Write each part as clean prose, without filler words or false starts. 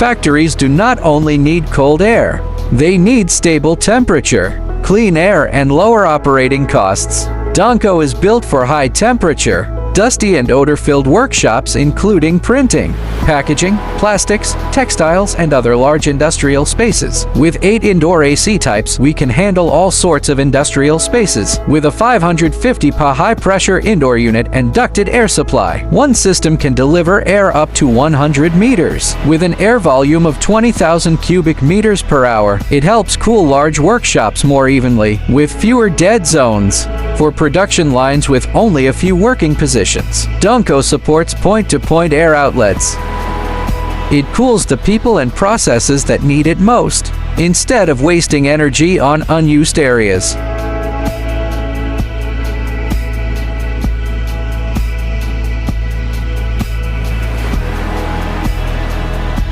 Factories do not only need cold air, they need stable temperature, clean air, and lower operating costs. DONCO is built for high temperature, dusty and odor-filled workshops including printing, packaging, plastics, textiles, and other large industrial spaces. With 8 indoor AC types, we can handle all sorts of industrial spaces. With a 550 Pa high-pressure indoor unit and ducted air supply, one system can deliver air up to 100 meters. With an air volume of 20,000 cubic meters per hour, it helps cool large workshops more evenly, with fewer dead zones. For production lines with only a few working positions, DONCO supports point-to-point air outlets. It cools the people and processes that need it most, instead of wasting energy on unused areas.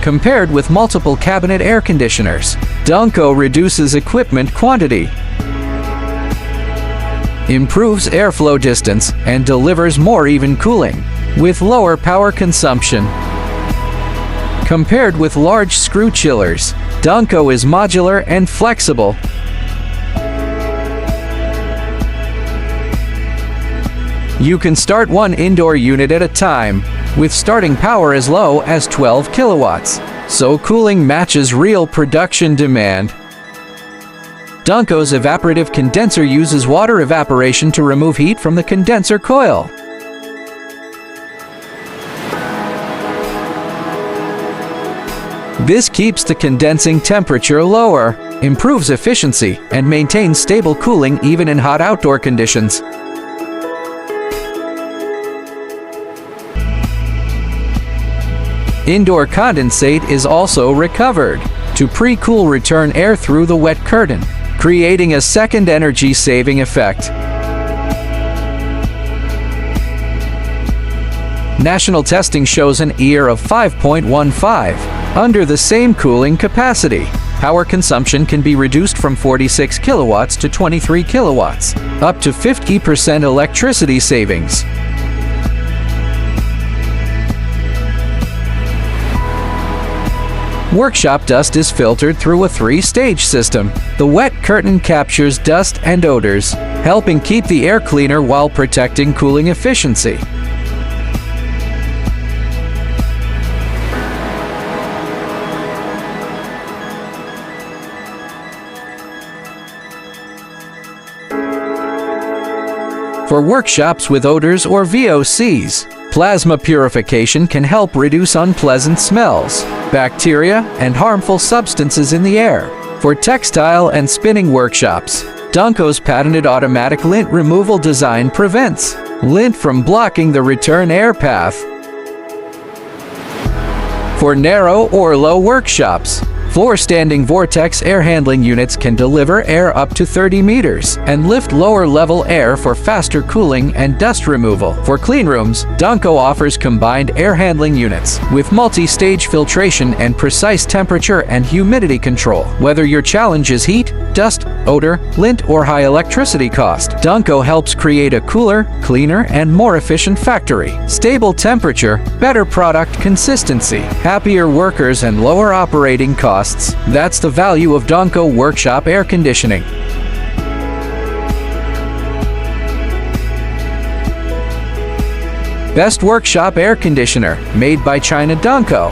Compared with multiple cabinet air conditioners, DONCO reduces equipment quantity, improves airflow distance, and delivers more even cooling, with lower power consumption. Compared with large screw chillers, DONCO is modular and flexible. You can start one indoor unit at a time, with starting power as low as 12 kilowatts, so cooling matches real production demand. DONCO's evaporative condenser uses water evaporation to remove heat from the condenser coil. This keeps the condensing temperature lower, improves efficiency, and maintains stable cooling even in hot outdoor conditions. Indoor condensate is also recovered to pre-cool return air through the wet curtain, creating a second energy-saving effect. National testing shows an ER of 5.15 under the same cooling capacity. Power consumption can be reduced from 46 kilowatts to 23 kilowatts, up to 50% electricity savings. Workshop dust is filtered through a 3-stage system. The wet curtain captures dust and odors, helping keep the air cleaner while protecting cooling efficiency. For workshops with odors or VOCs, plasma purification can help reduce unpleasant smells, bacteria, and harmful substances in the air. For textile and spinning workshops, DONCO's patented automatic lint removal design prevents lint from blocking the return air path. For narrow or low workshops, floor-standing vortex air handling units can deliver air up to 30 meters and lift lower-level air for faster cooling and dust removal. For clean rooms, DONCO offers combined air handling units with multi-stage filtration and precise temperature and humidity control. Whether your challenge is heat, dust, odor, lint, or high electricity cost, DONCO helps create a cooler, cleaner, and more efficient factory. Stable temperature, better product consistency, happier workers, and lower operating costs. That's the value of DONCO workshop air conditioning. Best workshop air conditioner, made by China DONCO.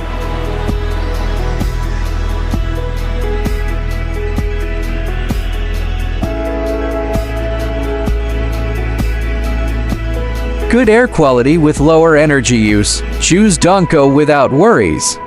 Good air quality with lower energy use. Choose DONCO without worries.